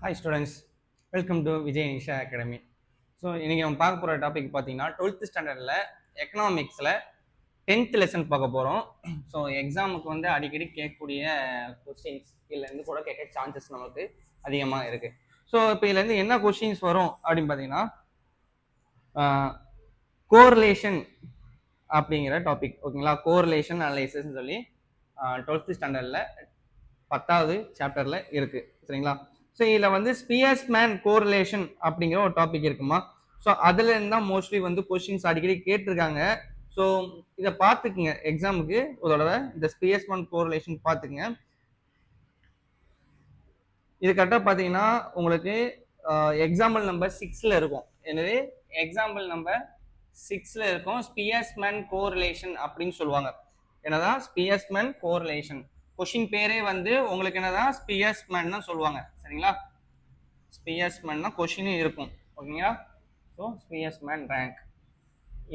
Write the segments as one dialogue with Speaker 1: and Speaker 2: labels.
Speaker 1: Hi students, welcome to Vijay Nisha Academy. So இன்றைக்கி நம்ம பார்க்க போகிற டாபிக் பார்த்தீங்கன்னா 12th ஸ்டாண்டர்டில் எக்கனாமிக்ஸில் 10th லெசன் பார்க்க போகிறோம். ஸோ எக்ஸாமுக்கு வந்து அடிக்கடி கேட்கக்கூடிய கொஸ்டின்ஸ் இதுலேருந்து கூட கேட்க சான்சஸ் நமக்கு அதிகமாக இருக்குது. ஸோ இப்போ இதுலேருந்து என்ன கொஸ்டின்ஸ் வரும் அப்படின்னு பார்த்தீங்கன்னா கோரிலேஷன் அப்படிங்கிற டாபிக், ஓகேங்களா? கோரிலேஷன் அனலைசிஸ்ன்னு சொல்லி 12th ஸ்டாண்டர்டில் 10வது சாப்டரில் இருக்குது, சரிங்களா? ஸோ இதில் வந்து ஸ்பியர்ஸ்மேன் கோரிலேஷன் அப்படிங்கிற ஒரு டாபிக் இருக்குமா. ஸோ அதுலேருந்து தான் மோஸ்ட்லி வந்து கொஸ்டின்ஸ் அடிக்கடி கேட்டிருக்காங்க. ஸோ இதை பார்த்துக்குங்க, எக்ஸாமுக்கு ஒரு தடவை இந்த ஸ்பியர்ஸ்மேன் கோரிலேஷன் பார்த்துக்குங்க. இது கரெக்டாக பார்த்தீங்கன்னா உங்களுக்கு எக்ஸாம்பிள் நம்பர் 6ல் இருக்கும். எனவே எக்ஸாம்பிள் நம்பர் 6ல் இருக்கும் ஸ்பியர்ஸ்மேன் கோரிலேஷன் அப்படின்னு சொல்லுவாங்க. என்னதான் ஸ்பியர்ஸ்மேன் கோரிலேஷன், கொஸ்டின் பேரே வந்து உங்களுக்கு என்னதான் ஸ்பியர்ஸ்மேன் தான் சொல்லுவாங்க, சரிங்களா? ஸ்பியர்ஸ்மேன் தான் கொஸ்டினும் இருக்கும், ஓகேங்களா? ஸோ ஸ்பியர்ஸ்மேன் ரேங்க்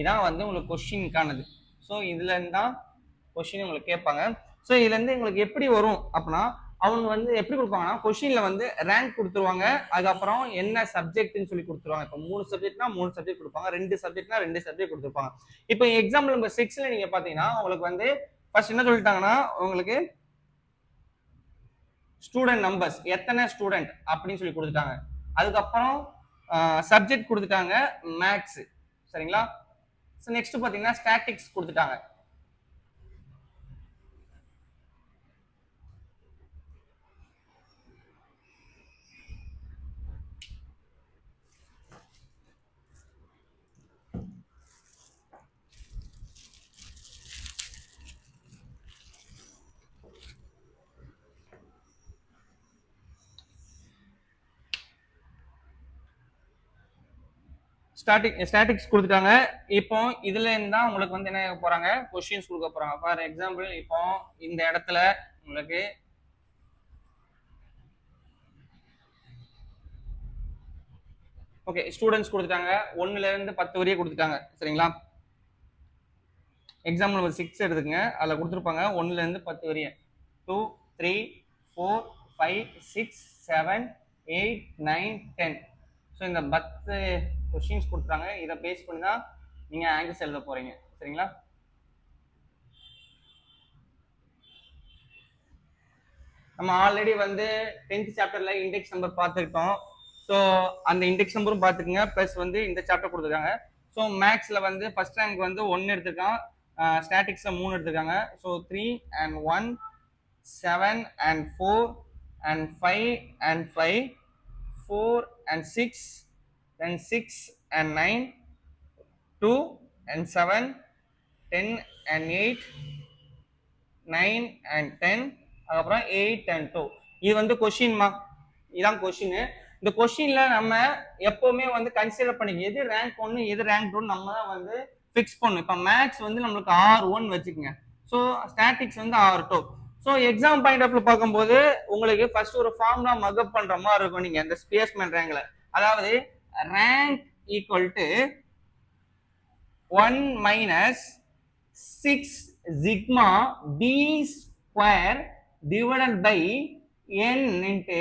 Speaker 1: இதான் வந்து உங்களுக்கு கொஸ்டினுக்கானது. ஸோ இதுலேருந்து தான் கொஸ்டின் உங்களுக்கு கேட்பாங்க. ஸோ இதுலேருந்து உங்களுக்கு எப்படி வரும் அப்படின்னா, அவங்க வந்து எப்படி கொடுப்பாங்கன்னா கொஸ்டினில் வந்து ரேங்க் கொடுத்துருவாங்க, அதுக்கப்புறம் என்ன சப்ஜெக்ட்னு சொல்லி கொடுத்துருவாங்க. இப்போ 3 சப்ஜெக்ட்னா 3 சப்ஜெக்ட் கொடுப்பாங்க, 2 சப்ஜெக்ட்னா 2 சப்ஜெக்ட் கொடுத்துருப்பாங்க. இப்போ எக்ஸாம்பிள் நம்பர் 6ல் நீங்கள் பார்த்தீங்கன்னா உங்களுக்கு வந்து ஃபர்ஸ்ட் என்ன சொல்லிட்டாங்கன்னா உங்களுக்கு ஸ்டூடெண்ட் நம்பர்ஸ், எத்தனை ஸ்டூடெண்ட் அப்படின்னு சொல்லி கொடுத்துட்டாங்க. அதுக்கப்புறம் சப்ஜெக்ட் கொடுத்துட்டாங்க மேக்ஸ், சரிங்களா? ஸோ நெக்ஸ்ட் பார்த்தீங்கன்னா ஸ்டாட்டிக்ஸ் கொடுத்துட்டாங்க. ஸ்டாட்டிக்ஸ் கொடுத்துட்டாங்க. இப்போ இதுல இருந்தா உங்களுக்கு வந்து என்ன போறாங்க, கொஸ்டின்ஸ் கொடுக்க போறாங்க. ஃபார் எக்ஸாம்பிள் இப்போ இந்த இடத்துல உங்களுக்கு ஓகே ஸ்டூடெண்ட்ஸ் கொடுத்துட்டாங்க, 1ல இருந்து 10 வரையும் கொடுத்துட்டாங்க, சரிங்களா? எக்ஸாம்பிள் நம்பர் 6 எடுத்துக்கங்க, அதில் கொடுத்துருப்பாங்க 1ல இருந்து 10 வரையும் 2 3 4 5 6 7 8 9 10. ஸோ இந்த 10 கொஸ்டின்ஸ் கொடுத்துறாங்க. இதை பேஸ் பண்ணி தான் நீங்கள் ஆன்சர்ஸ் எழுத போகிறீங்க, சரிங்களா? நம்ம ஆல்ரெடி வந்து 10th சாப்டரில் இண்டெக்ஸ் நம்பர் பார்த்துருக்கோம். ஸோ அந்த இண்டெக்ஸ் நம்பரும் பார்த்துக்குங்க, ப்ளஸ் வந்து இந்த சாப்டர் கொடுத்துருக்காங்க. ஸோ மேக்ஸில் வந்து ஃபர்ஸ்ட் ரேங்க் வந்து 1 எடுத்திருக்கான், ஸ்டாட்டிக்ஸில் 3 எடுத்திருக்காங்க. So 3 and 1 7 and 4 and 5 and 5 4 and 6 then 6 and 9 2 and 7 10 and 8 9 and 10 அதுக்கப்புறம் 8 and 2. இது வந்து கொஸ்டின்மா, இதான் கொஸ்டின். இந்த கொஸ்டின்ல நம்ம எப்பவுமே வந்து கன்சிடர் பண்ணி எது ரேங்க் 1 எது ரேங்க் 2 நம்ம தான் வந்து ஃபிக்ஸ் பண்ணும். இப்போ மேக்ஸ் வந்து நம்மளுக்கு R1 வச்சுக்கோங்க, ஸோ ஸ்டாட்டிக்ஸ் வந்து R2. So exam point of பார்க்கும்போது உங்களுக்கு ஃபர்ஸ்ட் ஒரு ஃபார்முலா மக்கப் பண்ற மாதிரி இருக்கும். நீங்க இந்த ஸ்பியர்ஸ்மேன் ரேங்க்ல, அதாவது rank equal to 1 minus 6 sigma b square divided by n into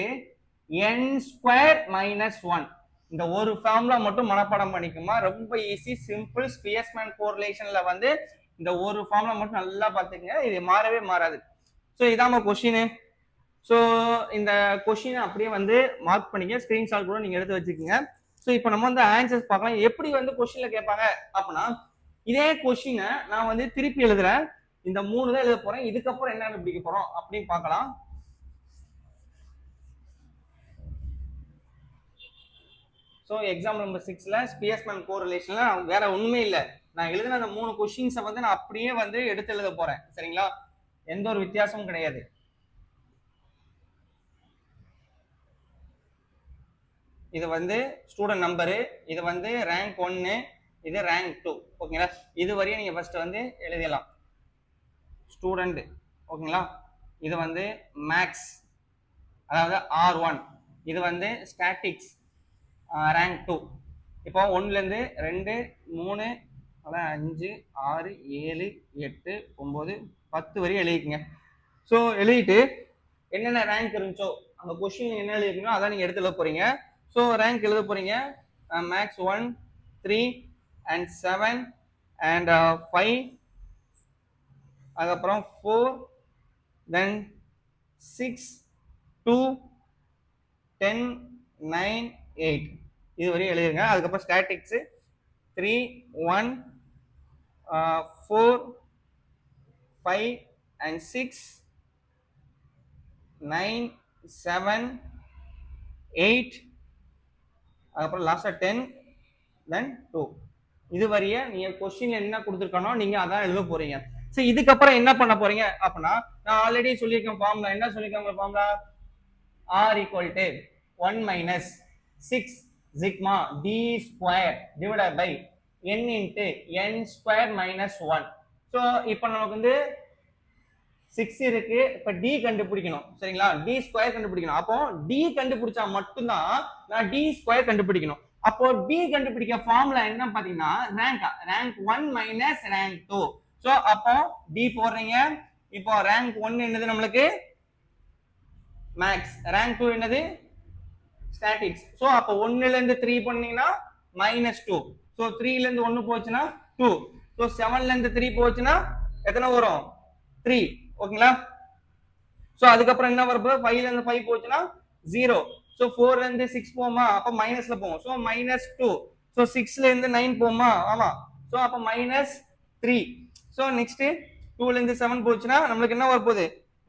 Speaker 1: n square minus 1. இந்த ஒரு ஃபார்முலா மட்டும் மனப்பாடம் பண்ணிக்குமா, ரொம்ப ஈஸி, சிம்பிள். ஸ்பியர்ஸ்மேன் கோரிலேஷன்ல வந்து இந்த ஒரு ஃபார்முலா மட்டும் நல்லா பார்த்துக்கங்க, இது மாறவே மாறாது. So இதாம question. ஸோ இந்த கொஸ்டினை அப்படியே வந்து மார்க் பண்ணிக்க, ஸ்கிரீன்ஷாட் கூட நீங்க எடுத்து வச்சுக்கோங்க. ஸோ இப்போ நம்ம வந்து ஆன்சர்ஸ் பார்க்கலாம். எப்படி வந்து கொஸ்டின்ல கேட்பாங்க அப்படின்னா, இதே கொஸ்டினை நான் வந்து திருப்பி எழுதுறேன், இந்த 3 தான் எழுத போறேன், இதுக்கப்புறம் என்ன கண்டுபிடிக்க போறோம் அப்படின்னு பார்க்கலாம். ஸோ எக்ஸாம்பிள் நம்பர் 6ல ஸ்பியர்ஸ்மேன் கோரிலேஷன்ல வேற ஒண்ணுமே இல்லை, நான் எழுதின அந்த 3 கொஸ்டின்ஸை வந்து நான் அப்படியே வந்து எடுத்து எழுத போறேன், சரிங்களா? எந்த ஒரு வித்தியாசமும் கிடையாது. இது வந்து ஸ்டூடெண்ட் நம்பரு, இது வந்து ரேங்க் 1, இது ரேங்க் 2, ஓகேங்களா? இது வரையும் நீங்க ஃபர்ஸ்ட் வந்து எழுதிடலாம் ஸ்டூடெண்ட், ஓகேங்களா? இது வந்து மேக்ஸ், அதாவது R1. இது வந்து ஸ்டாட்டிக்ஸ் ரேங்க் 2. இப்போ 1ல இருந்து 2 3 5 6 7 8 9 10 வரையும் எழுதிக்கங்க. ஸோ எழுதிட்டு என்னென்ன ரேங்க் இருந்துச்சோ அந்த கொஸ்டின் என்ன எழுதிருக்கீங்களோ அதான் நீங்க எடுத்து எழுத போறீங்க. ஸோ ரேங்க் எழுத போறீங்க. மேக்ஸ் 1, 3 and 7 and 5, அதுக்கப்புறம் 4, then 6, 2, 10, 9, 8 இது வரையும் எழுதிருங்க. அதுக்கப்புறம் ஸ்டாட்டிக்ஸ் 3, 1, 4, 5 and 6, 9, 7, 8, அதுக்கப்புறம் லாஸ்டா 10, then 2 இது வரைய நீங்க கொஸ்டின் என்ன கொடுத்துருக்கனோ நீங்க அதான் எழுத போறீங்க. சரி, இதுக்கப்புறம் என்ன பண்ண போறீங்க அப்படின்னா, நான் ஆல்ரெடி சொல்லியிருக்கேன் ஃபார்முலா. என்ன சொல்லியிருக்கேன் formula? R equal to 1 minus 6 sigma d square divided by n into n square minus 1. So இப்போ நமக்கு வந்து 6 இருக்கு. இப்ப d கண்டுபிடிக்கணும். சரிங்களா? d ஸ்கொயர் கண்டுபிடிக்கணும். அப்போ d கண்டுபிடிச்சா மட்டும்தான் நான் d ஸ்கொயர் கண்டுபிடிக்கணும். அப்போ d கண்டுபிடிக்க ஃபார்முலா என்ன பாத்தீங்கன்னா ரேங்க் 1 மைனஸ் ரேங்க் 2. ஸோ அப்போ d போடுறீங்க. இப்போ ரேங்க் 1 என்னது நம்மளுக்கு மேக்ஸ், ரேங்க் 2 என்னது ஸ்டாட்டிக்ஸ். ஸோ அப்போ 1ல இருந்து 3 பண்ணீங்கன்னா -2. ஸோ 3ல இருந்து 1 போச்சுன்னா 2. ஸோ 7ல இருந்து 3 போச்சுன்னா எத்தனை வரும்? 3. ஓகேங்களா? ஸோ அதுக்கப்புறம் என்ன வரப்போ 5ல இருந்து 5 போச்சுன்னா 0. ஸோ 4ல இருந்து 6 போமா, அப்போ மைனஸ்ல போகும். ஸோ -2. ஸோ 6ல இருந்து 9 போமா, ஆமா. ஸோ அப்போ -3. ஸோ நெக்ஸ்ட் 2ல இருந்து 7 போச்சுன்னா நம்மளுக்கு என்ன வரப்போகுது?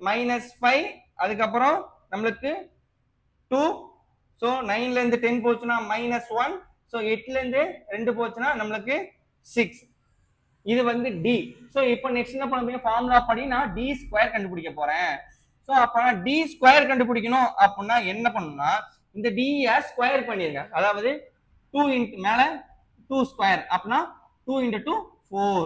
Speaker 1: -5. அதுக்கப்புறம் நம்மளுக்கு 2. ஸோ 9ல இருந்து 10 போச்சுன்னா -1. ஸோ 8ல இருந்து 2 போச்சுன்னா நம்மளுக்கு 6. இது வந்து d. ஸோ இப்போ நெக்ஸ்ட் என்ன பண்ண போறீங்க? ஃபார்முலா படி நான் d ஸ்கொயர் கண்டுபிடிக்க போறேன். ஸோ அப்ப நான் d ஸ்கொயர் கண்டுபிடிக்கணும் அப்படின்னா என்ன பண்ணணும்னா இந்த d ஸ்கொயர் பண்ணிருங்க. அதாவது 2 இன்ட்டு மேல 2 ஸ்கொயர் அப்படின்னா 2 × 2 4.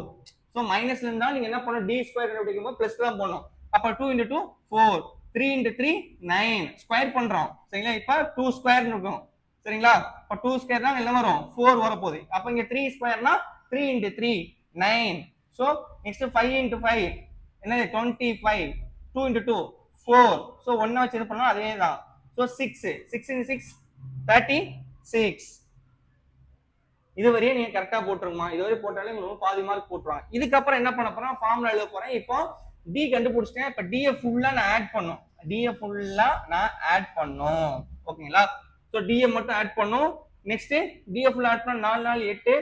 Speaker 1: ஸோ மைனஸ்ல இருந்தா நீங்க என்ன பண்ணணும்? d ஸ்கொயர் கண்டுபிடிக்கும் போது பிளஸ் தான் போடணும். அப்ப 2 × 2 4, 3 × 3 9 ஸ்கொயர் பண்றோம். சரிங்களா? இப்ப 2 ஸ்கொயர் இருக்கும். சரிங்களா? அப்ப 2 ஸ்கொயர் தான் என்ன வரும்? 4 வரப்போகுது. அப்ப இங்க 3 ஸ்கொயர்னா 3 × 3 9. ஸோ நெக்ஸ்ட் 5 × 5 என்னது? 25. 2 × 2 4. ஸோ 1 வச்சு இது பண்ணோம் அதே தான். ஸோ 6 × 6 36. இது வரையும் நீங்க கரெக்டா போட்டுருமா? இது வரை போட்டாலே உங்களுக்கு பாதி மார்க் போட்டுருவாங்க. இதுக்கப்புறம் என்ன பண்ண போறேன்? ஃபார்முலா எழுத போறேன். இப்போ d கண்டுபிடிச்சிட்டேன். இப்ப d ஃபுல்லா நான் ஆட் பண்ணும். ஓகேங்களா? ஸோ d மட்டும் ஆட் பண்ணும். நெக்ஸ்ட் d ஃபுல்லா ஆட் பண்ண 4 4 8.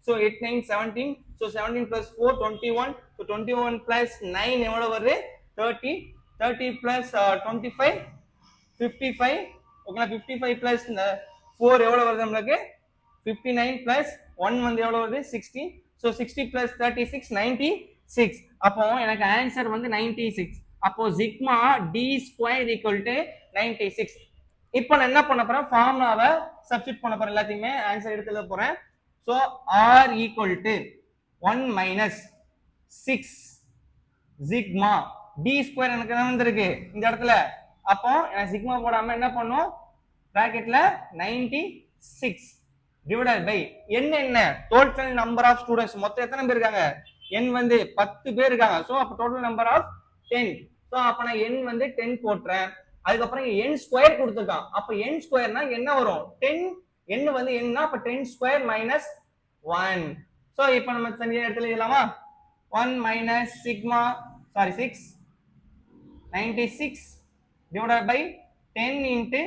Speaker 1: So 8 9 17. So 17 plus 4 21. So 21 plus 9 எவ்வளவு வருது? 30. 30 plus 25 55. ஓகேங்களா? 55 plus 4 எவ்வளவு வருது நம்மளுக்கு? 59 plus 1 வந்து எவ்வளவு வருது? 60. So 60 plus 36 96. அப்போ எனக்கு ஆன்சர் வந்து 96. அப்போ sigma d square equal to 96. இப்போ நான் என்ன பண்ண போறேன்? ஃபார்முலாவை சப்ஸ்டிட் பண்ண போறேன். எல்லாத்தையுமே ஆன்சர் எடுத்து எழுத போறேன். So r equal to 1 minus 6 sigma d square எனக்கு என்ன வந்திருக்கு இந்த இடத்துல. அப்போ எனக்கு சிக்மா போடாம என்ன பண்ணும்? பிராக்கெட்ல 96 டிவைடட் பை என்ன டோட்டல் நம்பர் ஆஃப் ஸ்டூடெண்ட்ஸ். மொத்தம் எத்தனை பேர் இருக்காங்க? n வந்து 10 பேர் இருக்காங்க. ஸோ அப்போ டோட்டல் நம்பர் ஆஃப் 10. ஸோ அப்போ நான் n வந்து 10 போட்டுறேன். அதுக்கப்புறம் n ஸ்கொயர் கொடுத்துருக்கான். அப்போ n ஸ்கொயர்னா என்ன வரும்? 10. n வந்து என்னன்னா அப்போ 10 ஸ்கொயர் மைனஸ் 1. ஸோ இப்போ நம்ம தனியாக இடத்துல எழுதலாமா? 1 minus sigma 6 96 divided by 10 into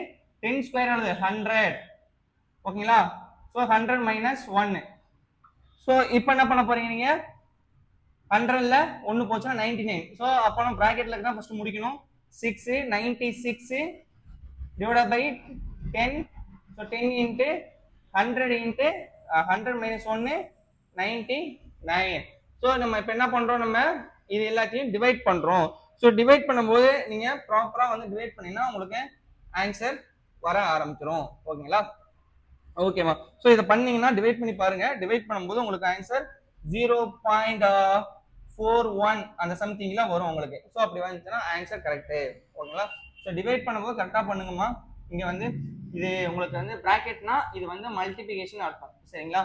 Speaker 1: 10 square எழுது 100. ஓகேங்களா? So 100 minus 1. ஸோ இப்போ என்ன பண்ண போறீங்க? நீங்க 100ல 1 போச்சுன்னா 99. ஸோ அப்போ நம்ம பிராக்கெட்ல தான் ஃபர்ஸ்ட் முடிக்கணும். 6 96 divided by 10. So 10 into 100 into 100 minus 1 99. So நம்ம இப்போ என்ன பண்றோம்? நம்ம இது எல்லாத்தையும் டிவைட் பண்றோம். ஸோ டிவைட் பண்ணும்போது நீங்க ப்ராப்பரா வந்து டிவைட் பண்ணீங்கன்னா உங்களுக்கு ஆன்சர் வர ஆரம்பிச்சிடும். ஓகேங்களா? ஓகேவா? ஸோ இதை பண்ணீங்கன்னா டிவைட் பண்ணி பாருங்க. டிவைட் பண்ணும்போது உங்களுக்கு ஆன்சர் 0.41 அந்த சம்திங்லாம் வரும் உங்களுக்கு. ஸோ அப்படி வந்துச்சுன்னா ஆன்சர் கரெக்ட். ஓகேங்களா? ஸோ டிவைட் பண்ணும்போது கரெக்டாக பண்ணுங்கம்மா. இங்க வந்து இது உங்களுக்கு வந்து பிராக்கெட்னா இது வந்து மல்டிபிகேஷன் அர்த்தம். சரிங்களா?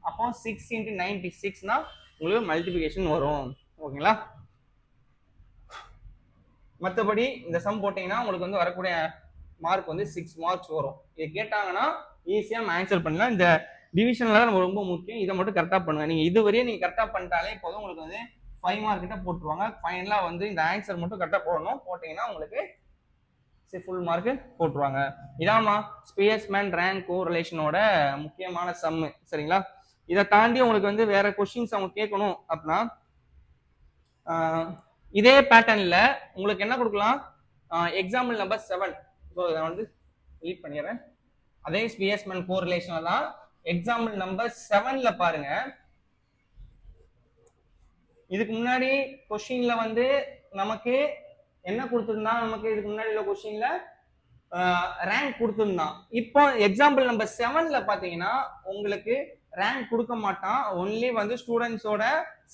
Speaker 1: அப்போ 6 × 96னா உங்களுக்கு மல்டிபிகேஷன் வரும். ஓகேங்களா? மற்றபடி இந்த சம் போட்டீங்கன்னா உங்களுக்கு வந்து வரக்கூடிய மார்க் வந்து 6 மார்க்ஸ் வரும். இது கேட்டாங்கன்னா ஈஸியா ஆன்சர் பண்ணலாம். இந்த டிவிஷன்ல நம்ம ரொம்ப முக்கியம். இதை மட்டும் கரெக்டா பண்ணுங்க. நீங்க இதுவரையும் நீங்க கரெக்டா பண்ணிட்டாலே போதும், உங்களுக்கு வந்து 5 மார்க் கிட்ட போட்டுருவாங்க. ஃபைனலா வந்து இந்த ஆன்சர் மட்டும் கரெக்டா போடணும். போட்டீங்கன்னா உங்களுக்கு ஃபுல் மார்க் போட்டுருவாங்க. இதாமா ஸ்பியர்ஸ்மேன் ரேங்க் கோரிலேஷனோட முக்கியமான சம்மு. சரிங்களா? இதை தாண்டி உங்களுக்கு வந்து வேற கொஸ்டின்ஸ் அவங்க கேட்கணும் அப்படின்னா இதே பேட்டர்ன்ல உங்களுக்கு என்ன கொடுக்கலாம், எக்ஸாம்பிள் நம்பர் 7. ஸோ இதை வந்து ரீட் பண்ணிடுறேன். அதே ஸ்பியர்ஸ்மேன் கோரிலேஷன் தான். எக்ஸாம்பிள் நம்பர் 7ல பாருங்க. இதுக்கு முன்னாடி கொஸ்டின்ல வந்து நமக்கு என்ன கொடுத்துருந்தான், நமக்கு இதுக்கு முன்னாடி உள்ள கொஸ்டின்ல ரேங்க் கொடுத்துருந்தான். இப்போ எக்ஸாம்பிள் நம்பர் 7ல பாத்தீங்கன்னா உங்களுக்கு ரேங்க் கொடுக்க மாட்டான். ஒன்லி வந்து ஸ்டூடெண்ட்ஸோட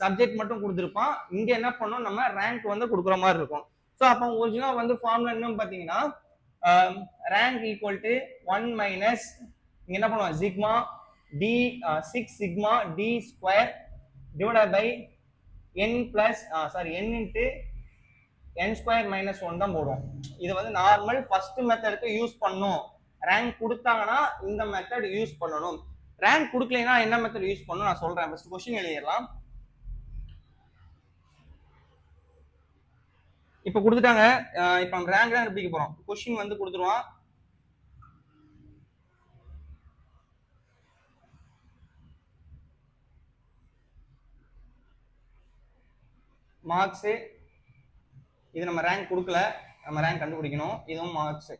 Speaker 1: சப்ஜெக்ட் மட்டும் கொடுத்துருப்பான். இங்க என்ன பண்ணோம், நம்ம ரேங்க் வந்து கொடுக்குற மாதிரி இருக்கும். ஸோ அப்போ ஒரிஜினல் வந்து ஃபார்முலா என்னன்னு பாத்தீங்கன்னா ரேங்க் ஈக்குவல் டு 1 மைனஸ் இங்க என்ன பண்ணுவோம், sigma D 6 sigma D square divide by n plus n into n square minus 1 தான் போடுவோம். இது வந்து நார்மல் ஃபர்ஸ்ட் மெத்தடுக்கு யூஸ் பண்ணும். ரேங்க் கொடுத்தாங்கன்னா இந்த மெத்தட் யூஸ் பண்ணணும். ரேங்க் கொடுக்கலைன்னா என்ன மெத்தட் யூஸ் பண்ணணும் நான் சொல்றேன். ஃபர்ஸ்ட் क्वेश्चन எழுதிடலாம். இப்போ கொடுத்துட்டாங்க. இப்போ நம்ம ரேங்க் தான் கண்டுபிடிக்க போறோம். क्वेश्चन வந்து கொடுத்துருவான். மார்க்ஸ் இது நம்ம ரேங்க் கொடுக்கல, நம்ம ரேங்க் கண்டுபிடிக்கணும். இதுவும் மார்க்ஸ்.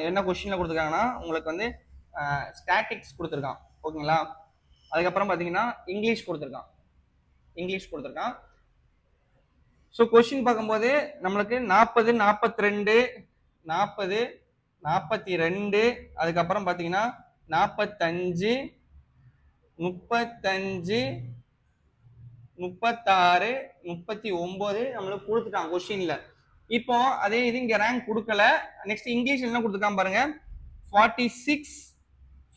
Speaker 1: என்ன கொஸ்டின்ல கொடுத்துருக்காங்கன்னா உங்களுக்கு வந்து ஸ்டாட்டிக்ஸ் கொடுத்துருக்கான். ஓகேங்களா? அதுக்கப்புறம் பார்த்தீங்கன்னா இங்கிலீஷ் கொடுத்துருக்கான். ஸோ கொஸ்டின் பார்க்கும்போது நம்மளுக்கு 40 42 40 42 அதுக்கப்புறம் பார்த்தீங்கன்னா 45 35 36 39 நம்மளுக்கு கொடுத்துட்டான் கொஸ்டின்ல. இப்போ அதே இது இங்க ரேங்க் கொடுக்கல. நெக்ஸ்ட் இங்கிலீஷ் என்ன கொடுத்துருக்கான் பாருங்க, 46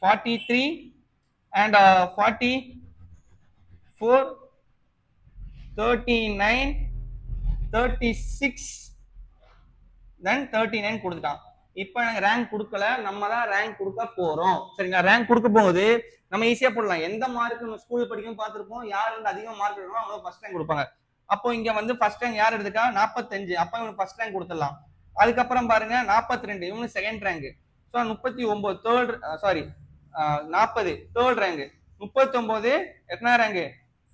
Speaker 1: 43 and 44 39 36 then 39 கொடுத்துட்டான். இப்போ எனக்கு ரேங்க் கொடுக்கல, நம்ம தான் ரேங்க் கொடுக்க போறோம். சரிங்களா? ரேங்க் கொடுக்க போகுது நம்ம ஈஸியா போடலாம். எந்த மார்க் நம்ம ஸ்கூல் படிக்கும் பார்த்துருப்போம், யார் வந்து அதிகமா மார்க் எடுக்கணும் அவங்க ஃபர்ஸ்ட் ரேங்க் கொடுப்பாங்க. அப்போ இங்க வந்து ஃபர்ஸ்ட் ரேங்க் யார் எடுத்துக்கா, 45. அப்ப இவனுக்கு ஃபர்ஸ்ட் ரேங்க் கொடுத்துடலாம். அதுக்கப்புறம் பாருங்க 42 இவனுக்கு second rank. So 39 third 40 third rank. 39 எத்தனை ரேங்க்,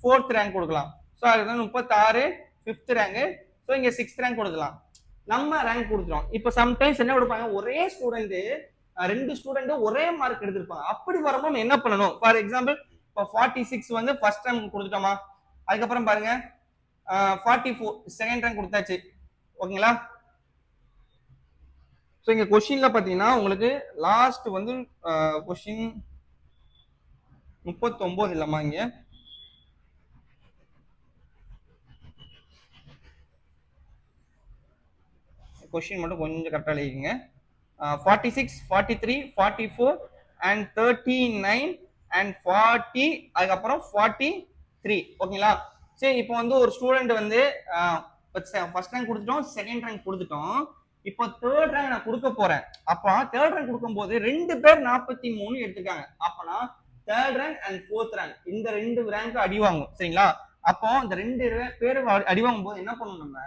Speaker 1: ஃபோர்த் ரேங்க் கொடுக்கலாம். ஸோ அதுக்கு வந்து 36 ஃபிஃப்த் ரேங்க். ஸோ இங்க 6th ரேங்க் கொடுக்கலாம். நம்ம ரேங்க் கொடுத்துரும். இப்போ சம்டைம்ஸ் என்ன கொடுப்பாங்க, ஒரே ஸ்டூடெண்ட் 2 ஸ்டூடெண்ட் ஒரே மார்க் எடுத்திருப்பாங்க. அப்படி வரும்போது என்ன பண்ணணும், ஃபார் எக்ஸாம்பிள் இப்போ 46 வந்து ஃபர்ஸ்ட் ரேங்க் கொடுத்துட்டோமா, அதுக்கப்புறம் பாருங்க 44 செகண்ட் ரேங்க் கொடுத்தாச்சு. ஓகேங்களா? ஸோ இங்க கொஸ்டின்ல பாத்தீங்கன்னா உங்களுக்கு லாஸ்ட் வந்து கொஸ்டின் 39 இல்லம்மா, இங்க கொஸ்டின் மட்டும் கொஞ்சம் கரெக்டா எழுதிக்கங்க. 46 43 44 and 39 and 40 அதுக்கப்புறம் 43. ஓகேங்களா? சரி, இப்போ வந்து ஒரு ஸ்டூடெண்ட் வந்து ஃபர்ஸ்ட் ரேங்க் கொடுத்துட்டோம், செகண்ட் ரேங்க் கொடுத்துட்டோம். இப்போ தேர்ட் ரேங்க் நான் கொடுக்க போறேன். அப்போ தேர்ட் ரேங்க் கொடுக்கும்போது 2 பேர் 43 எடுத்துக்காங்க. அப்பனா third rank and fourth rank இந்த 2 ரேங்க் அடி வாங்கும். சரிங்களா? அப்போ இந்த 2 பேர் அடி வாங்கும் போது என்ன பண்ணணும், நம்ம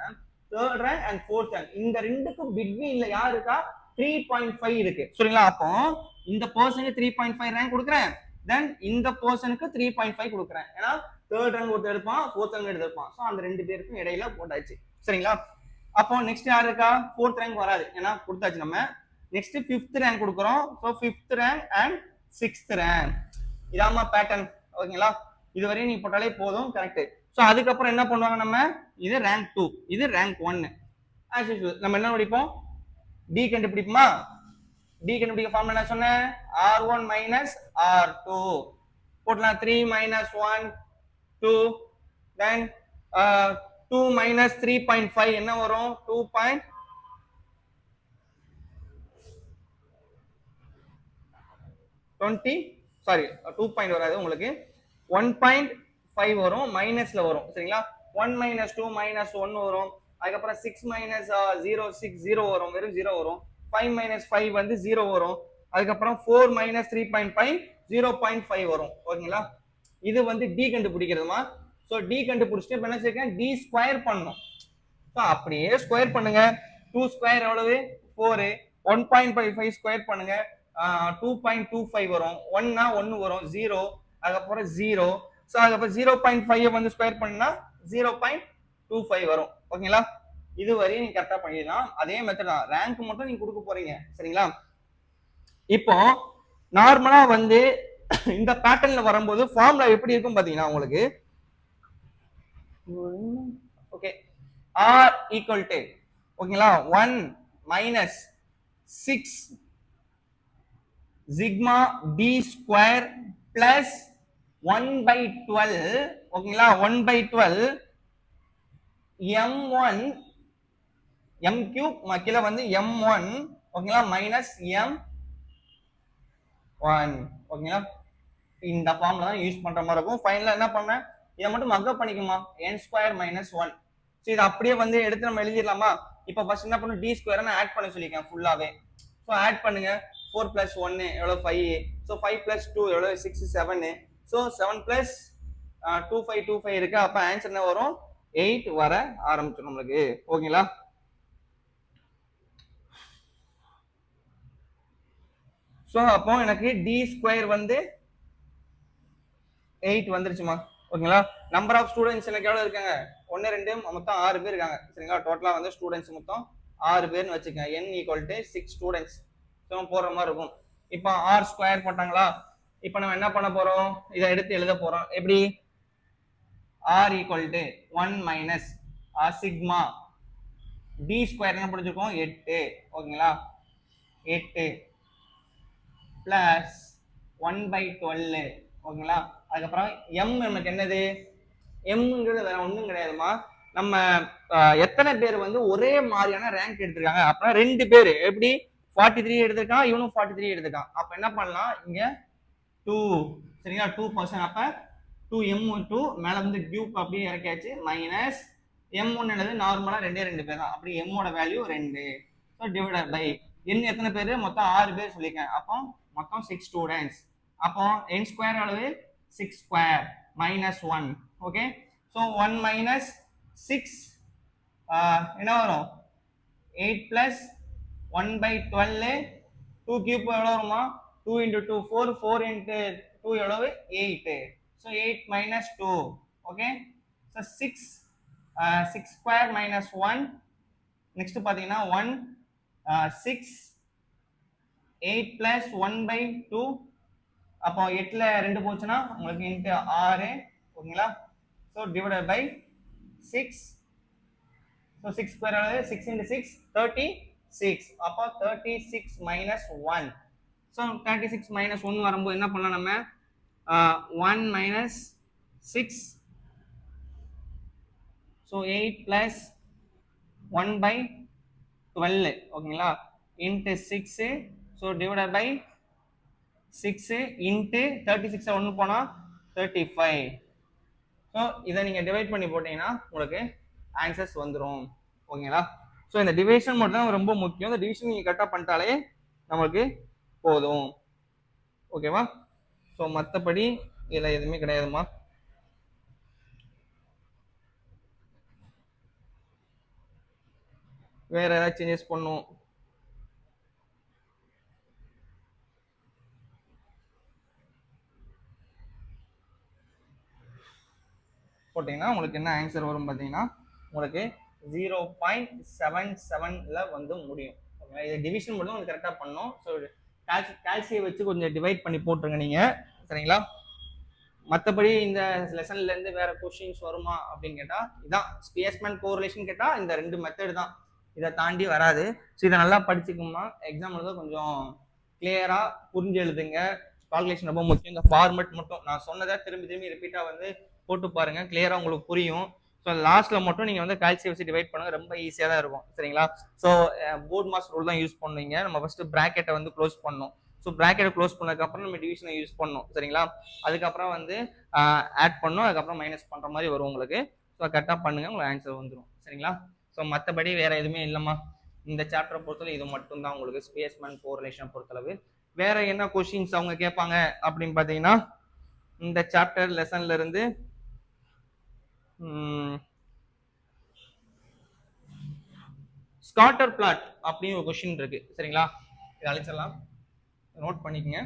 Speaker 1: third rank and fourth rank இந்த ரெண்டுக்கும் பிட்வீன்ல யார் இருக்கா, 3.5 இருக்கு. சரிங்களா? அப்போ இந்த பர்சனுக்கு 3.5 ரேங்க் கொடுக்குறேன், தென் இந்த பர்சனுக்கு 3.5 கொடுக்குறேன். ஏன்னா தேர்ட் ரேங்க் ஒருத்தர் எடுப்பான், ஃபோர்த் ரேங்க் எடுத்திருப்பான். ஸோ அந்த 2 பேருக்கும் இடையில போட்டாச்சு. சரிங்களா? அப்போ நெக்ஸ்ட் யார் இருக்கா, ஃபோர்த் ரேங்க் வராது, ஏன்னா கொடுத்தாச்சு நம்ம. நெக்ஸ்ட் 5th ரேங்க் கொடுக்குறோம். So 5th rank and 6th rank. இதாமா பேட்டர்ன். ஓகேங்களா? இதுவரையும் நீ போட்டாலே போதும், கரெக்ட். ஸோ அதுக்கப்புறம் என்ன பண்ணுவாங்க, நம்ம இது ரேங்க் 2 இது ரேங்க் 1. நம்ம என்ன படிப்போம், டி கண்டுபிடிப்போமா. டி கண்டுபிடிக்க ஃபார்முலா என்ன சொன்னேன், R1 மைனஸ் R2 போடலாம். 3 மைனஸ் 1 2 தென் 2 மைனஸ் 3.5 என்ன வரும், 2 வராது உங்களுக்கு, 1.5 வரும், மைனஸ்ல வரும். சரிங்களா? 1 மைனஸ் 2 மைனஸ் 1 வரும். அதுக்கப்புறம் 6 மைனஸ் 0 6 0 வரும், வெறும் 0 வரும். 5 minus 5 வந்து 0 வரும். அதுக்கப்புறம் 4 minus 3.5 0.5 வரும். ஓகேங்களா? இது வந்து டி கண்டுபிடிக்கிறதுமா. ஸோ டி கண்டுபிடிச்சிட்டு இப்போ என்ன செய்யணும், டி ஸ்கொயர் பண்ணணும். ஸோ அப்படியே ஸ்கொயர் பண்ணுங்க. 2 ஸ்கொயர் எவ்வளவு 4, 1.55 ஸ்கொயர் பண்ணுங்க 2.25 வரும். 1னா 1 வரும், 0, அதுக்கப்புறம் 0. ஸோ அதுக்கப்புறம் 0.5 வந்து ஸ்கொயர் பண்ணா 0.25 வரும். ஓகேங்களா? இது வரையும் நீங்க கரெக்டா பண்ணிடலாம். அதே மெத்தட் தான், ரேங்க் மட்டும் நீங்க கொடுக்க போறீங்க. சரிங்களா? இப்போ நார்மலா வந்து இந்த பேட்டர்ன்ல வரும்போது ஃபார்முலா எப்படி இருக்கும் பாத்தீங்கன்னா உங்களுக்கு ஓகே, r equal to ஓகேங்களா 1 minus 6 sigma d square plus 1/12 ஓகேங்களா 1/12 m1 m cube கீழே வந்து m1 ஓகேங்களா மைனஸ் m1 ஓகேங்களா. இந்த ஃபார்ம்ல தான் யூஸ் பண்ற மாதிரி இருக்கும். ஃபைனலா என்ன பண்ணேன், இதை மட்டும் மக்கப் பண்ணிக்குமா n ஸ்கொயர் மைனஸ் 1. ஸோ இதை அப்படியே வந்து எடுத்து நம்ம எழுதிடலாமா. இப்போ ஃபர்ஸ்ட் என்ன பண்ணும், டி ஸ்கொயர் நான் ஆட் பண்ண சொல்லியிருக்கேன் ஃபுல்லாவே. ஸோ ஆட் பண்ணுங்க. 4 plus 1 எவ்வளோ 5. ஸோ 5 plus 2 எவ்வளோ 6 7. ஸோ 7 plus 25 இருக்கு. அப்போ ஆன்சர் என்ன வரும் 8 வர ஆரம்பிச்சிடும் நம்மளுக்கு. ஓகேங்களா? ஸோ அப்போ எனக்கு டி ஸ்கொயர் வந்து 8 வந்துருச்சுமா. ஓகேங்களா? நம்பர் ஆஃப் ஸ்டூடெண்ட்ஸ் எனக்கு எவ்வளவு இருக்காங்க, 1 2 மொத்தம் 6 பேர் இருக்காங்க. சரிங்களா? டோட்டலா வந்து ஸ்டூடெண்ட்ஸ் மொத்தம் 6 பேர்னு வச்சுக்கோங்க. n ஈக்குவல் டு 6 ஸ்டூடெண்ட்ஸ் போடுற மாதிரி இருக்கும். இப்போ r ஸ்கொயர் போட்டாங்களா, இப்போ நம்ம என்ன பண்ண போறோம், இதை எடுத்து எழுத போறோம். எப்படி, r equal to 1 minus sigma d square என்ன படிச்சிருக்கோம் 8. ஓகேங்களா? 8 பிளஸ் 1/12. ஓகேங்களா? அதுக்கப்புறம் m நமக்கு என்னது, mங்கிறது வேற ஒண்ணும் கிடையாதுமா. நம்ம எத்தனை பேர் வந்து ஒரே மாதிரியான ரேங்க் எடுத்திருக்காங்க அப்படின்னா 2 பேர் எப்படி 43 எடுத்திருக்கான், இவனும் 43 எடுத்திருக்கான். அப்ப என்ன பண்ணலாம், இங்க 2 சரிங்களா 2%. அப்ப 2m2 மேல வந்து கியூப் அப்படியே இறக்கியாச்சு மைனஸ் m1 என்னது நார்மலா 2 பேர் தான். அப்படி m ஓட value 2. So divided by n எத்தனை பேர், மொத்தம் 6 பேர் சொல்லியிருக்கேன். அப்போ மொத்தம் 6 ஸ்டூடெண்ட்ஸ். அப்போ n ஸ்கொயர் அளவு 6 square minus 1. Okay, so 1 minus 6 என்ன வரும் 8 பிளஸ் 1/12. 2 கியூப் எவ்வளோ வருமா, 2 into 2 4, 4 into 2 எவ்வளவு 8. So 8 minus 2. Okay, so 6 square minus 1. Next பார்த்தீங்கன்னா 1 6 8 பிளஸ் 1/2. அப்போ 8ல 2 போச்சுன்னா உங்களுக்கு இன்ட்டு 6. ஓகேங்களா? So divided by 6. So 6 square 6 into 6 36. அப்போ 36 மைனஸ் 1. ஸோ 36 மைனஸ் 1 வரும்போது என்ன பண்ணலாம் நம்ம, 1 மைனஸ் 6. So 8 plus 1/12. ஓகேங்களா? Into 6. So divided by 6 into 36 1 போனா 35. ஸோ இதை நீங்க டிவைட் பண்ணி போட்டீங்கன்னா உங்களுக்கு ஆன்சர்ஸ் வந்துடும். ஓகேங்களா? ஸோ இந்த டிவிஷன் மட்டும் தான் ரொம்ப முக்கியம். இந்த டிவிஷன் நீங்க கரெக்டாக பண்ணிட்டாலே நம்மளுக்கு போதும். ஓகேவா? ஸோ மற்றபடி இதில் எதுவுமே கிடையாதுமா. வேற ஏதாவது சேஞ்சஸ் பண்ணும் போட்டீங்கன்னா உங்களுக்கு என்ன ஆன்சர் வரும் பார்த்தீங்கன்னா உங்களுக்கு 0.77ல வந்து முடியும். ஓகேங்களா? இது டிவிஷன் மட்டும் உங்களுக்கு கரெக்டாக பண்ணணும். ஸோ கால்சியை வச்சு கொஞ்சம் டிவைட் பண்ணி போட்டுருங்க நீங்க. சரிங்களா? மற்றபடி இந்த லெசன்ல இருந்து வேற கொஸ்டின்ஸ் வருமா அப்படின்னு கேட்டா இதான் ஸ்பேஸ்மேன் கோரிலேஷன் கேட்டா இந்த 2 மெத்தட் தான், இதை தாண்டி வராது. ஸோ இதை நல்லா படிச்சுக்கோமா. எக்ஸாம் எழுத கொஞ்சம் கிளியரா புரிஞ்சு எழுதுங்க. கால்குலேஷன் ரொம்ப முக்கியம். இந்த ஃபார்மெட் மட்டும் நான் சொன்னதை திரும்பி ரிப்பீட்டா வந்து போட்டு பாருங்க, கிளியரா உங்களுக்கு புரியும். ஸோ லாஸ்ட்ல மட்டும் நீங்க வந்து கால்சியம் வச்சு டிவைட் பண்ணுங்க, ரொம்ப ஈஸியா தான் இருக்கும். சரிங்களா? ஸோ போர்ட் மாஸ் ரூல் தான் யூஸ் பண்ணுவீங்க. நம்ம ஃபர்ஸ்ட் பிராக்கெட்டை வந்து க்ளோஸ் பண்ணணும். ஸோ பிராக்கெட்டை க்ளோஸ் பண்ணதுக்கப்புறம் நம்ம டிவிஷனை யூஸ் பண்ணணும். சரிங்களா? அதுக்கப்புறம் வந்து ஆட் பண்ணணும், அதுக்கப்புறம் மைனஸ் பண்ற மாதிரி வரும் உங்களுக்கு. ஸோ கரெக்டாக பண்ணுங்க, உங்களுக்கு ஆன்சர் வந்துடும். சரிங்களா? ஸோ மற்றபடி வேற எதுவுமே இல்லைம்மா. இந்த சாப்டரை பொறுத்தளவு இது மட்டும் தான் உங்களுக்கு ஸ்பேஸ்மேன் கோரிலேஷன் பொறுத்தளவு. வேற என்ன கொஸ்டின்ஸ் அவங்க கேட்பாங்க அப்படின்னு பாத்தீங்கன்னா, இந்த சாப்டர் லெசன்ல இருந்து ஸ்காட்டர் பிளாட் அப்படின்னு ஒரு கொஸ்டின் இருக்கு சரிங்களா, இதை அழிச்சிடலாம், நோட் பண்ணிக்கங்க.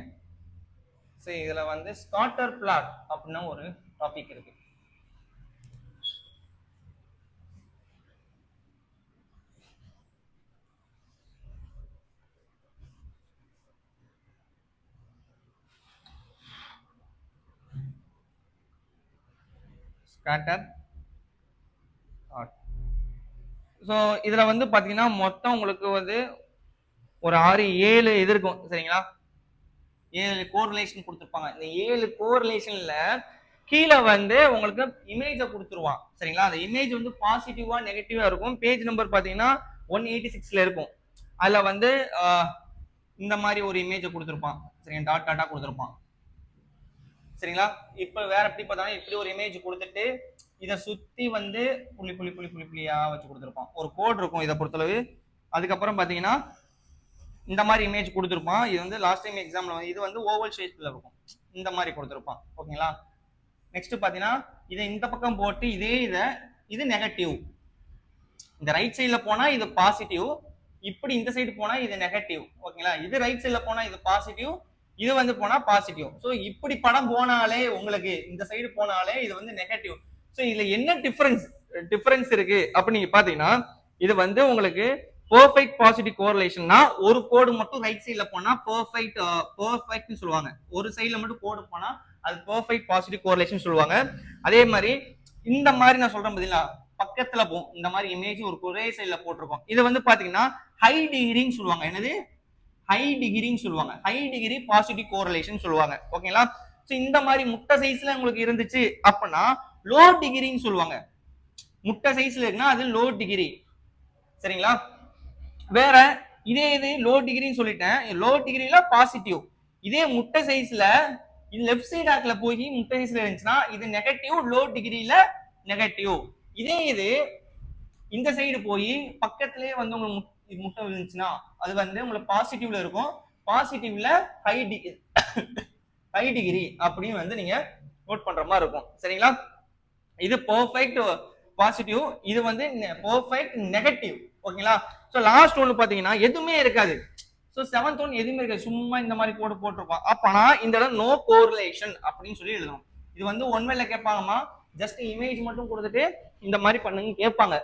Speaker 1: சரி, இதுல வந்து ஸ்காட்டர் பிளாட் அப்படின்னா ஒரு டாபிக் இருக்கு. ஸ்காட்டர் பிளாட். ஸோ இதுல வந்து பாத்தீங்கன்னா மொத்தம் உங்களுக்கு வந்து ஒரு 6-7 இது இருக்கும் சரிங்களா, 7 கோரிலேஷன் கொடுத்துருப்பாங்க. இந்த 7 கோரிலேஷன்ல கீழே வந்து உங்களுக்கு இமேஜை கொடுத்துருவான் சரிங்களா. அந்த இமேஜ் வந்து பாசிட்டிவா நெகட்டிவா இருக்கும். பேஜ் நம்பர் பாத்தீங்கன்னா 186ல இருக்கும். அதுல வந்து இந்த மாதிரி ஒரு இமேஜை கொடுத்துருப்பான் சரிங்க, டாட் டாட்டா கொடுத்துருப்பான் சரிங்களா. இப்ப வேற எப்படி பார்த்தாலும் இப்படி ஒரு இமேஜ் கொடுத்துட்டு இதை சுத்தி வந்து புள்ளி புள்ளி புள்ளி புள்ளி புள்ளியா வச்சு கொடுத்துருப்பான். ஒரு கோட் இருக்கும் இதை பொறுத்தளவு. அதுக்கப்புறம் பாத்தீங்கன்னா இந்த மாதிரி இமேஜ் கொடுத்துருப்பான். இது வந்து லாஸ்ட் டைம் எக்ஸாம்ல இது வந்து ஓவல் ஷேப்ல இருக்கும், இந்த மாதிரி கொடுத்துருப்பான் ஓகேங்களா. நெக்ஸ்ட் பாத்தீங்கன்னா இதை இந்த பக்கம் போட்டு இது நெகட்டிவ், இந்த ரைட் சைட்ல போனா இது பாசிட்டிவ், இப்படி இந்த சைடு போனா இது நெகட்டிவ் ஓகேங்களா. இது ரைட் சைட்ல போனா இது பாசிட்டிவ், இது வந்து போனா பாசிட்டிவ். ஸோ இப்படி படம் போனாலே உங்களுக்கு இந்த சைடு போனாலே இது வந்து நெகட்டிவ். ஸோ இதுல என்ன டிஃபரன்ஸ் இருக்கு அப்படின்னு நீங்க பாத்தீங்கன்னா, இது வந்து உங்களுக்கு பெர்ஃபெக்ட் பாசிட்டிவ் கோரிலேஷன்னா ஒரு கோடு மட்டும் ரைட் சைட்ல போனா பெர்ஃபெக்ட்னு சொல்லுவாங்க, ஒரு சைட்ல மட்டும் கோடு போனா அது பெர்ஃபெக்ட் பாசிட்டிவ் கோரிலேஷன் சொல்லுவாங்க. அதே மாதிரி இந்த மாதிரி நான் சொல்றேன் பாத்தீங்களா, பக்கத்துல போகும் இந்த மாதிரி இமேஜ் ஒரு ஒரே சைட்ல போட்டிருக்கோம். இது வந்து பாத்தீங்கன்னா ஹை டிகிரின்னு சொல்லுவாங்க. என்னது ஹை டிகிரின்னு சொல்லுவாங்க, ஹை டிகிரி பாசிட்டிவ் கோரிலேஷன் சொல்லுவாங்க ஓகேங்களா. ஸோ இந்த மாதிரி முட்டை சைஸ்ல உங்களுக்கு இருந்துச்சு அப்படின்னா லோ டிகிரின்னு சொல்லுவாங்க. முட்டை சைஸ்ல இருக்குன்னா அது லோ டிகிரி சரிங்களா. வேற இதே இது லோ டிகிரின்னு சொல்லிட்டேன், லோ டிகிரில பாசிட்டிவ். இதே முட்டை சைஸ்ல இது லெஃப்ட் சைடு ஆக்ல போய் முட்டை சைஸ்ல இருந்துச்சுன்னா இது நெகட்டிவ், லோ டிகிரில நெகட்டிவ். இதே இது இந்த சைடு போய் பக்கத்திலேயே வந்து உங்களுக்கு முட்டை விழுந்துச்சுன்னா அது வந்து உங்களுக்கு பாசிட்டிவ்ல இருக்கும், பாசிட்டிவ்ல ஹை டிகிரி அப்படின்னு வந்து நீங்க நோட் பண்ற மாதிரி இருக்கும் சரிங்களா. இது பெர்ஃபெக்ட் பாசிட்டிவ், இது வந்து பெர்ஃபெக்ட் நெகட்டிவ் ஓகேங்களா. ஸோ லாஸ்ட் ஒன்று பாத்தீங்கன்னா எதுவுமே இருக்காது. ஸோ 7th ஒன் எதுவுமே இருக்காது, சும்மா இந்த மாதிரி கோடு போட்டிருப்பான். அப்பனா இந்த இடம் நோ கோரிலேஷன் அப்படின்னு சொல்லி எழுதணும். இது வந்து ஒன் வேல கேட்பாங்கம்மா, ஜஸ்ட் இமேஜ் மட்டும் கொடுத்துட்டு இந்த மாதிரி பண்ணுங்க கேட்பாங்க.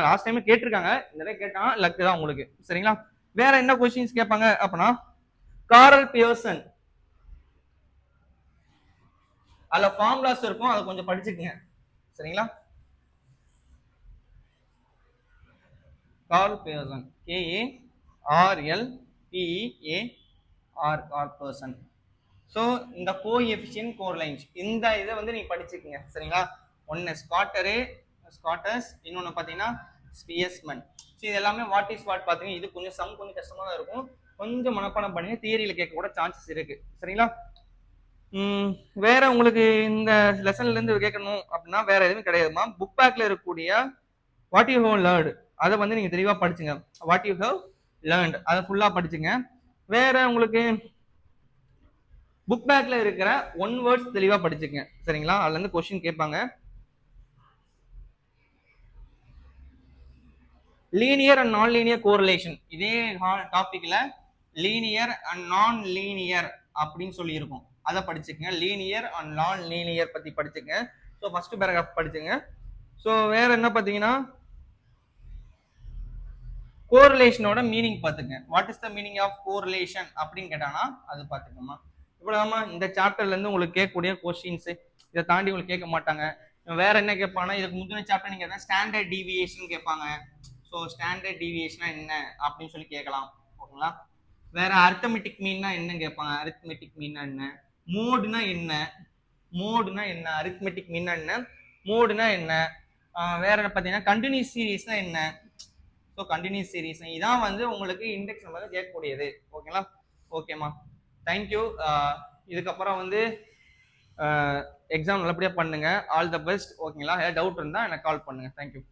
Speaker 1: லாஸ்ட் டைம் கேட்டிருக்காங்க, இந்த தடவை கேட்டாங்க லக்கு தான் உங்களுக்கு சரிங்களா. வேற என்ன கொஸ்டின்ஸ் கேட்பாங்க அப்படின்னா, காரல் பியர்சன் அதுல ஃபார்முலாஸ் இருக்கும், அதை கொஞ்சம் படிச்சுக்கங்க சரிங்களா. கார்ல் பியர்சன், KARLPEAR ஸோ இந்த கோஎஃபிஷியன்ட் கோரிலேஷன் இந்த இதை வந்து நீங்க படிச்சுக்கங்க சரிங்களா. ஒன்னு ஸ்காட்டர்ஸ், இன்னொன்னு பாத்தீங்கன்னா ஸ்பியஸ்மன். ஸோ இது எல்லாமே வாட் இஸ் வாட் பாத்தீங்கன்னா இது கொஞ்சம் கொஞ்சம் கஷ்டமா தான் இருக்கும், கொஞ்சம் மனப்பாடம் பண்ணி தியரியில கேட்க கூட சான்சஸ் இருக்கு சரிங்களா. வேற உங்களுக்கு இந்த லெசன்ல இருந்து கேட்கணும் அப்படின்னா வேற எதுவும் கிடையாதுமா. புக் பேக்ல இருக்கக்கூடிய வாட் யூ ஹவ் லேர்ன்ட் அதை வந்து நீங்க தெளிவா படிச்சுங்க, வாட் யூ ஹவ் லேர்ன்ட் அதை ஃபுல்லா படிச்சுங்க. வேற உங்களுக்கு புக் பேக்ல இருக்கிற ஒன் வேர்ட்ஸ் தெளிவா படிச்சுங்க சரிங்களா. அதுல இருந்து கொஸ்டின் கேட்பாங்க. Linear and non linear correlation, இதே டாபிக்ல லீனியர் அண்ட் நான் லீனியர் அப்படின்னு சொல்லி இருக்கும், அதை படிச்சுக்கங்க. லீனியர் அண்ட் நான் லீனியர் பத்தி படிச்சுங்க. ஸோ ஃபர்ஸ்ட் பேராகிராஃப் படிச்சுங்க. ஸோ வேற என்ன பார்த்தீங்கன்னா கோரிலேஷனோட மீனிங் பார்த்துங்க. What is the meaning of correlation அப்படின்னு கேட்டாங்கன்னா அது பார்த்துக்கோமா. இவ்வளவுதாம்மா இந்த சாப்டர்ல இருந்து உங்களுக்கு கேட்கக்கூடிய கொஸ்டின்ஸ், இதை தாண்டி உங்களுக்கு கேட்க மாட்டாங்க. வேற என்ன கேட்பாங்கன்னா இதுக்கு முந்தின சாப்டர் நீங்க ஸ்டாண்டர்ட் டீவியேஷன் கேட்பாங்க. ஸோ ஸ்டாண்டர்ட் டீவியேஷனா என்ன அப்படின்னு சொல்லி கேட்கலாம் ஓகேங்களா. வேற அரித்மெட்டிக் மீன்னா என்ன கேட்பாங்க, அரித்மெட்டிக் மீன்னா என்ன, மோடுனா என்ன, அரித்மெட்டிக் மீன்னா என்ன, மோடுனா என்ன. வேற பார்த்தீங்கன்னா கண்டினியூஸ் சீரீஸ்னா என்ன. ஸோ கண்டினியூஸ் சீரீஸ் இதான் வந்து உங்களுக்கு இண்டெக்ஸ் நம்பர் கேட்கக்கூடியது ஓகேங்களா. ஓகேம்மா, தேங்க்யூ. இதுக்கப்புறம் வந்து எக்ஸாம் நல்லபடியாக பண்ணுங்க. ஆல் த பெஸ்ட் ஓகேங்களா. ஏதாவது டவுட் இருந்தால் எனக்கு கால் பண்ணுங்க. தேங்க்யூ.